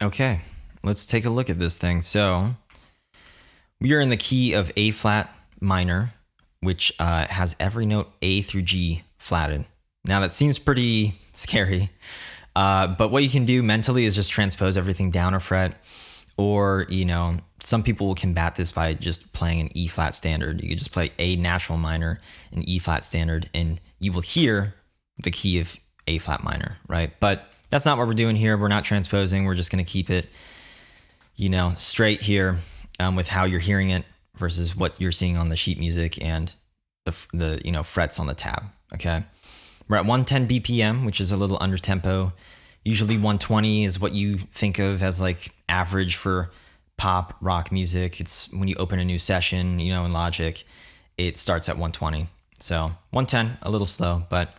Okay, let's take a look at this thing. So we are in the key of A flat minor, which has every note A through G flatted. Now that seems pretty scary, but what you can do mentally is just transpose everything down a fret, or, some people will combat this by just playing an E flat standard. You could just play A natural minor and E flat standard, and you will hear the key of A flat minor, right? But that's not what we're doing here. We're not transposing. We're just going to keep it, straight here with how you're hearing it versus what you're seeing on the sheet music and the frets on the tab. Okay, we're at 110 BPM, which is a little under tempo. Usually 120 is what you think of as like average for pop rock music. It's when you open a new session, in Logic, it starts at 120. So 110, a little slow, but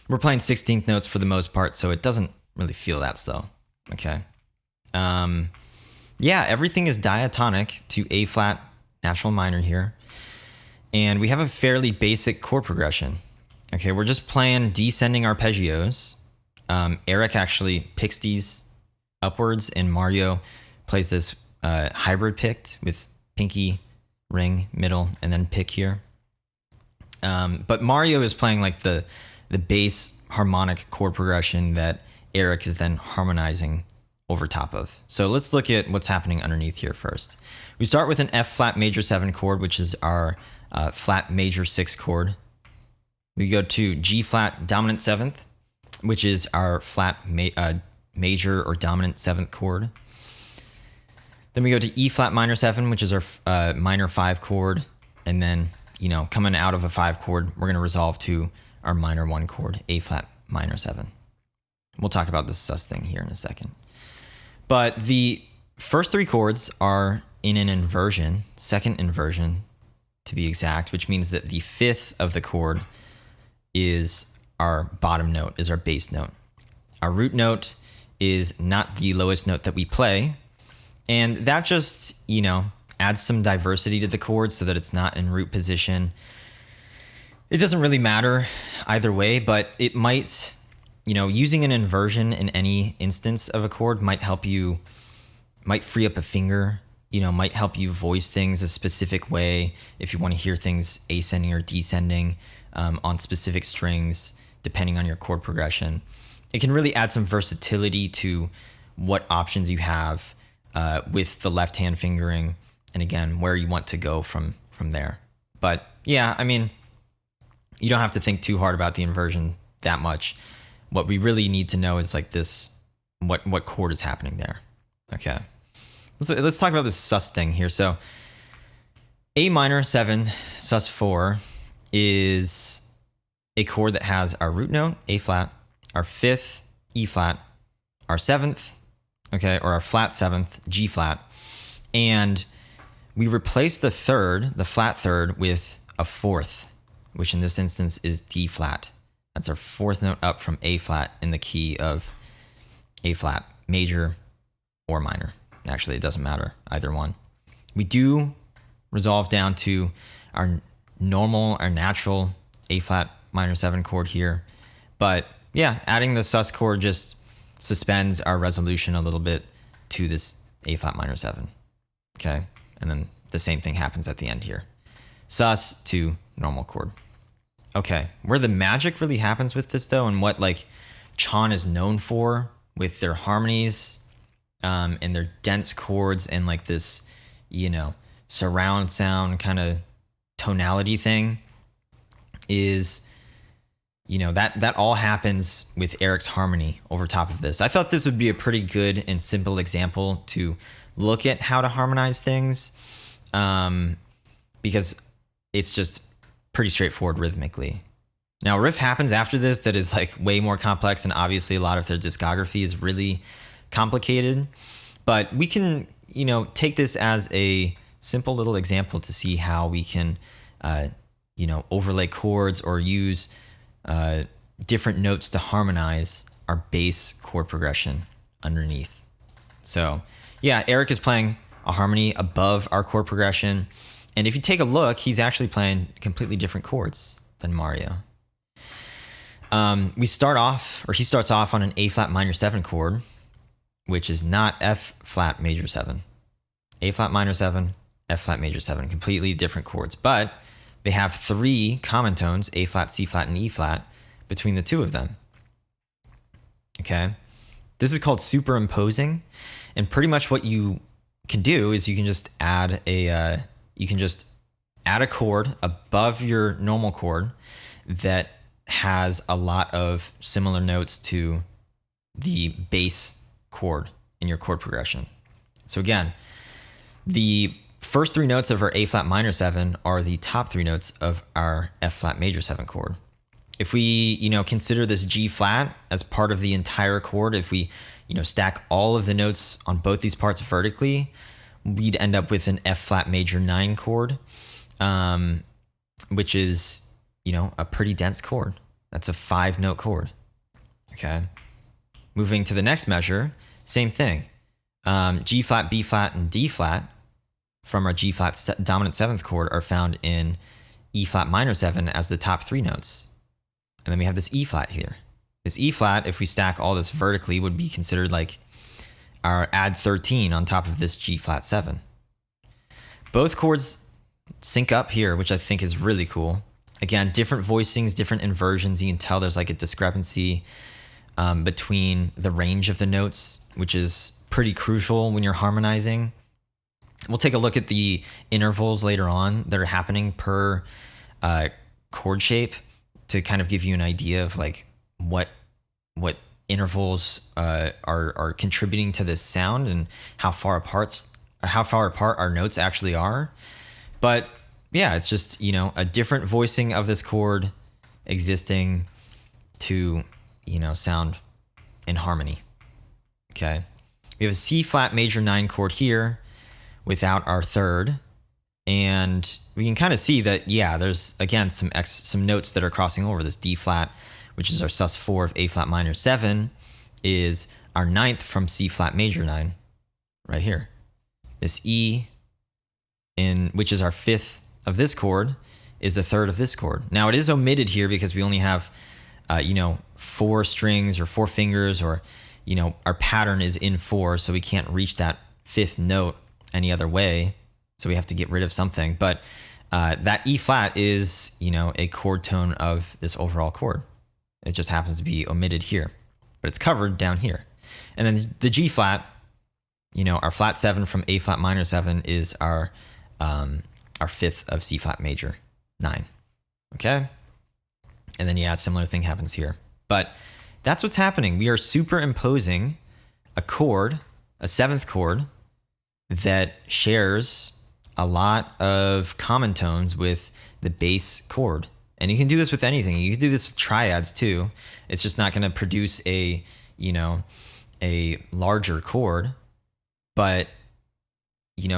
we're playing 16th notes for the most part, so it doesn't really feel that slow. Okay. Everything is diatonic to A flat natural minor here. And we have a fairly basic chord progression. Okay, we're just playing descending arpeggios. Eric actually picks these upwards, and Mario plays this hybrid picked with pinky, ring, middle, and then pick here. But Mario is playing like the bass harmonic chord progression that Eric is then harmonizing over top of. So let's look at what's happening underneath here first. We start with an F flat major 7 chord, which is our flat major 6 chord. We go to G flat dominant 7th, which is our flat major or dominant 7th chord. Then we go to E flat minor 7, which is our minor 5 chord. And then, coming out of a 5 chord, we're going to resolve to our minor 1 chord, A flat minor 7. We'll talk about this sus thing here in a second. But the first 3 chords are in an inversion, second inversion to be exact, which means that the 5th of the chord is our bottom note, is our bass note. Our root note is not the lowest note that we play. And that just, adds some diversity to the chord so that it's not in root position. It doesn't really matter either way, but it might, using an inversion in any instance of a chord might free up a finger, might help you voice things a specific way if you want to hear things ascending or descending on specific strings, depending on your chord progression. It can really add some versatility to what options you have with the left hand fingering, and again, where you want to go from there. But yeah, you don't have to think too hard about the inversion that much. What we really need to know is like this, what chord is happening there. Okay. Let's talk about this sus thing here. So A minor 7 sus 4 is a chord that has our root note, A flat, our 5th, E flat, our 7th, okay, or our flat 7th, G flat, and we replace the flat third with a 4th, which in this instance is D flat. That's our 4th note up from A flat in the key of A flat, major or minor. Actually, it doesn't matter, either one. We do resolve down to our natural A flat minor 7 chord here. But yeah, adding the sus chord just suspends our resolution a little bit to this A flat minor 7. Okay, and then the same thing happens at the end here. Sus to normal chord. Okay, where the magic really happens with this though, and what like Chon is known for with their harmonies and their dense chords and like this, surround sound kind of tonality thing is, that all happens with Eric's harmony over top of this. I thought this would be a pretty good and simple example to look at how to harmonize things because it's just pretty straightforward rhythmically. Now, Riff happens after this that is like way more complex, and obviously a lot of their discography is really complicated, but we can, take this as a simple little example to see how we can, overlay chords or use different notes to harmonize our bass chord progression underneath. So yeah, Eric is playing a harmony above our chord progression. And if you take a look, he's actually playing completely different chords than Mario. He starts off on an A flat minor 7 chord, which is not F flat major 7. A flat minor 7, F flat major 7, completely different chords, but they have 3 common tones, A flat, C flat, and E flat, between the 2 of them. Okay, this is called superimposing, and pretty much what you can do is you can just add a chord above your normal chord that has a lot of similar notes to the bass chord in your chord progression. So again, the first 3 notes of our A flat minor 7 are the top 3 notes of our F flat major 7 chord. If we, consider this G flat as part of the entire chord, if we, stack all of the notes on both these parts vertically, we'd end up with an F flat major 9 chord, which is, a pretty dense chord. That's a 5-note chord. Okay. Moving to the next measure, same thing. G flat, B flat, and D flat from our G flat dominant 7th chord are found in E flat minor 7 as the top 3 notes. And then we have this E flat here. This E flat, if we stack all this vertically, would be considered like our add 13 on top of this G flat 7. Both chords sync up here, which I think is really cool. Again, different voicings, different inversions. You can tell there's like a discrepancy between the range of the notes, which is pretty crucial when you're harmonizing. We'll take a look at the intervals later on that are happening per chord shape to kind of give you an idea of like what intervals are contributing to this sound and how far apart our notes actually are. But yeah, it's just, a different voicing of this chord existing to, sound in harmony. Okay. We have a C flat major 9 chord here without our 3rd. And we can kind of see that, yeah, there's, again, some notes that are crossing over. This D flat, which is our sus4 of A flat minor 7, is our 9th from C flat major 9 right here. This E, which is our 5th of this chord, is the 3rd of this chord. Now, it is omitted here because we only have, 4 strings or 4 fingers, or, our pattern is in 4, so we can't reach that 5th note any other way. So we have to get rid of something. But that E flat is, a chord tone of this overall chord. It just happens to be omitted here, but it's covered down here. And then the G flat, our flat 7 from A flat minor 7 is our 5th of C flat major 9. Okay. And then, yeah, a similar thing happens here. But that's what's happening. We are superimposing a chord, a 7th chord, that shares a lot of common tones with the bass chord. And you can do this with anything. You can do this with triads too. It's just not going to produce a larger chord. But,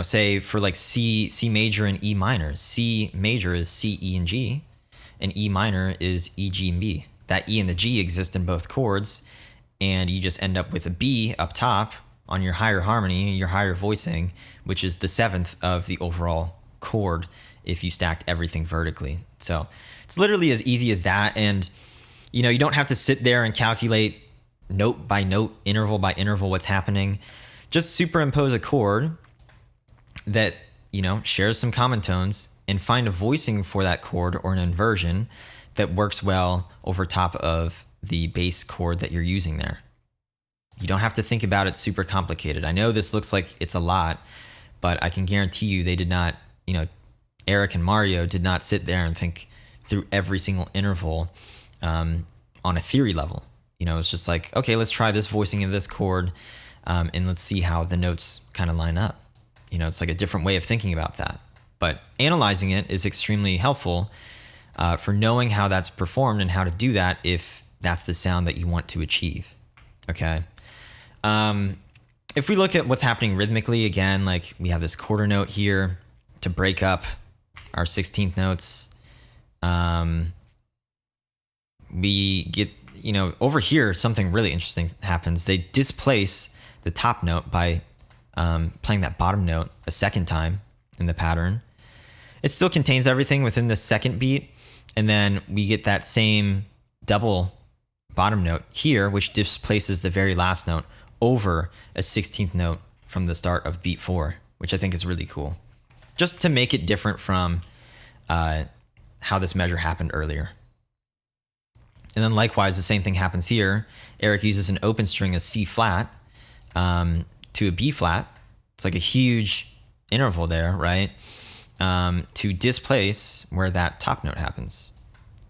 say for like C major and E minor. C major is C, E, and G, and E minor is E, G, and B. That E and the G exist in both chords, and you just end up with a B up top on your higher harmony, your higher voicing, which is the 7th of the overall chord if you stacked everything vertically. So it's literally as easy as that. And, you don't have to sit there and calculate note by note, interval by interval what's happening. Just superimpose a chord that, shares some common tones and find a voicing for that chord or an inversion that works well over top of the bass chord that you're using there. You don't have to think about it super complicated. I know this looks like it's a lot, but I can guarantee you they did not, Eric and Mario did not sit there and think through every single interval on a theory level. It's just like, okay, let's try this voicing of this chord and let's see how the notes kind of line up. It's like a different way of thinking about that. But analyzing it is extremely helpful for knowing how that's performed and how to do that if that's the sound that you want to achieve. Okay. If we look at what's happening rhythmically, again, like we have this quarter note here to break up our 16th notes. We get, over here, something really interesting happens. They displace the top note by playing that bottom note a second time in the pattern. It still contains everything within the second beat. And then we get that same double bottom note here, which displaces the very last note over a 16th note from the start of beat 4, which I think is really cool. Just to make it different from how this measure happened earlier. And then likewise, the same thing happens here. Eric uses an open string of C flat to a B flat. It's like a huge interval there, right? To displace where that top note happens.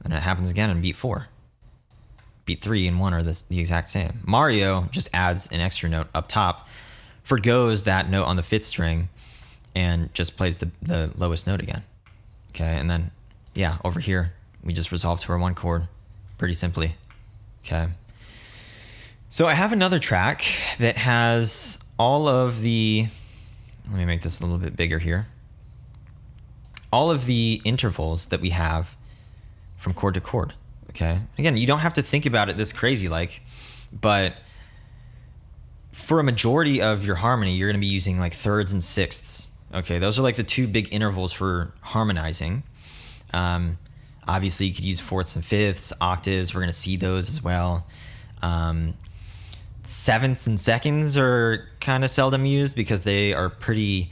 And it happens again in beat 4. Beat 3 and 1 are the exact same. Mario just adds an extra note up top, forgoes that note on the 5th string, and just plays the lowest note again. Okay, and then, yeah, over here, we just resolve to our 1 chord pretty simply. Okay. So I have another track that has all of the, let me make this a little bit bigger here. All of the intervals that we have from chord to chord. Okay. Again, you don't have to think about it this crazy but for a majority of your harmony, you're going to be using like thirds and sixths. Okay. Those are like the 2 big intervals for harmonizing. Obviously you could use fourths and fifths, octaves. We're going to see those as well. Sevenths and seconds are kind of seldom used because they are pretty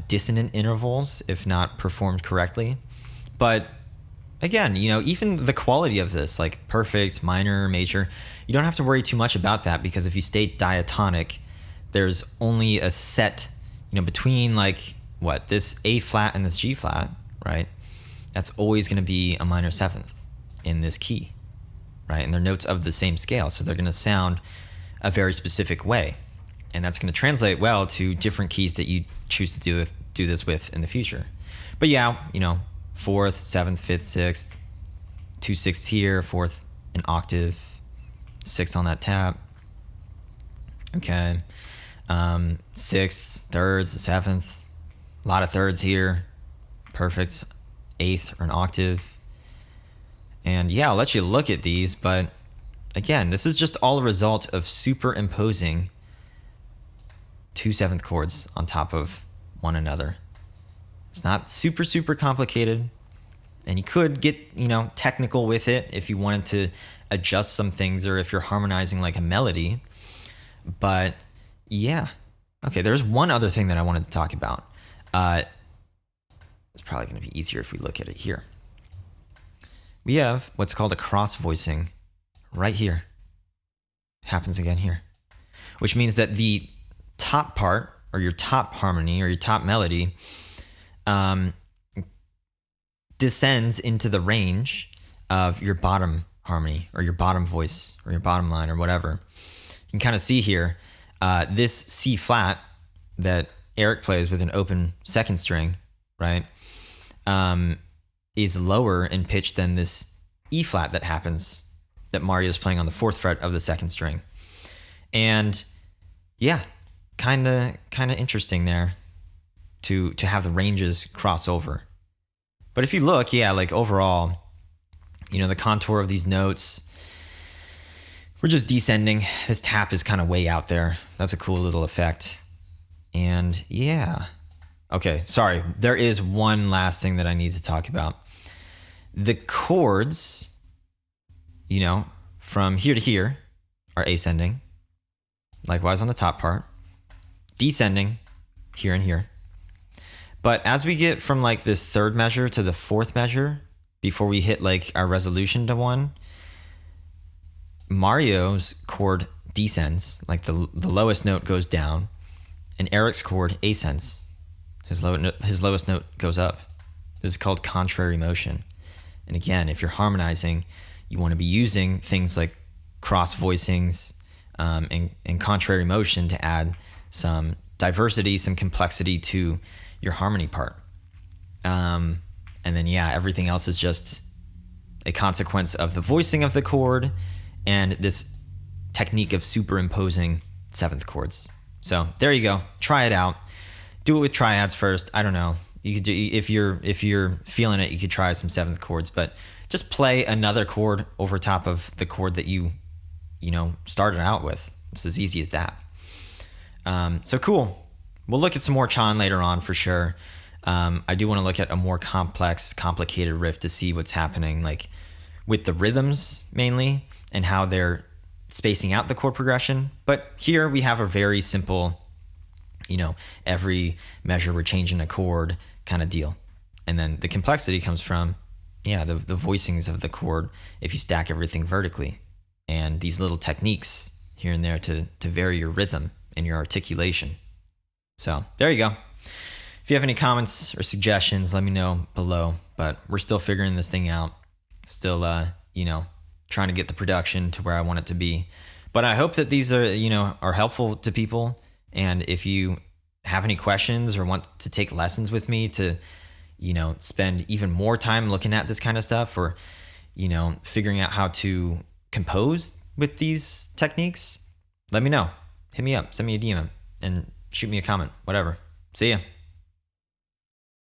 dissonant intervals if not performed correctly. But again, even the quality of this, like perfect, minor, major, you don't have to worry too much about that because if you stay diatonic, there's only a set, between this A flat and this G flat, right? That's always going to be a minor 7th in this key, right? And they're notes of the same scale, so they're going to sound a very specific way. And that's going to translate well to different keys that you choose to do this with in the future. But yeah, 4th, 7th, 5th, 6th, 2 sixths here, 4th, an octave, 6th on that tap. Okay. 6th, thirds, 7th, a lot of thirds here. Perfect. 8th or an octave. And yeah, I'll let you look at these, but again, this is just all a result of superimposing 2 7th chords on top of one another. It's not super complicated, and you could get, technical with it if you wanted to adjust some things or if you're harmonizing like a melody. But yeah. Okay, there's one other thing that I wanted to talk about. It's probably going to be easier if we look at it here. We have what's called a cross voicing right here. Happens again here, which means that the top part or your top harmony or your top melody descends into the range of your bottom harmony or your bottom voice or your bottom line or whatever. You can kind of see here, this C flat that Eric plays with an open 2nd string, right, is lower in pitch than this E flat that Mario's playing on the 4th fret of the 2nd string. And yeah, kind of interesting there to have the ranges cross over. But if you look, yeah, overall, the contour of these notes, we're just descending. This tap is kind of way out there. That's a cool little effect. And yeah. Okay, sorry. There is one last thing that I need to talk about. The chords, from here to here are ascending. Likewise on the top part. Descending here and here. But as we get from this 3rd measure to the 4th measure, before we hit our resolution to 1, Mario's chord descends, the lowest note goes down, and Eric's chord ascends. His lowest note goes up. This is called contrary motion. And again, if you're harmonizing, you want to be using things like cross voicings and contrary motion to add some diversity, some complexity to your harmony part. And then, yeah, everything else is just a consequence of the voicing of the chord and this technique of superimposing 7th chords. So there you go. Try it out. Do it with triads first. I don't know. You could do, if you're feeling it, you could try some 7th chords, but just play another chord over top of the chord that you started out with. It's as easy as that. So cool. We'll look at some more Chon later on for sure. I do want to look at a more complicated riff to see what's happening, with the rhythms mainly, and how they're spacing out the chord progression. But here we have a very simple, every measure we're changing a chord kind of deal. And then the complexity comes from, the voicings of the chord if you stack everything vertically. And these little techniques here and there to vary your rhythm and your articulation. So there you go. If you have any comments or suggestions, let me know below. But we're still figuring this thing out. Still, trying to get the production to where I want it to be. But I hope that these are helpful to people. And if you have any questions or want to take lessons with me to, spend even more time looking at this kind of stuff, or, figuring out how to compose with these techniques, let me know. Hit me up, send me a DM, and shoot me a comment, whatever. See ya.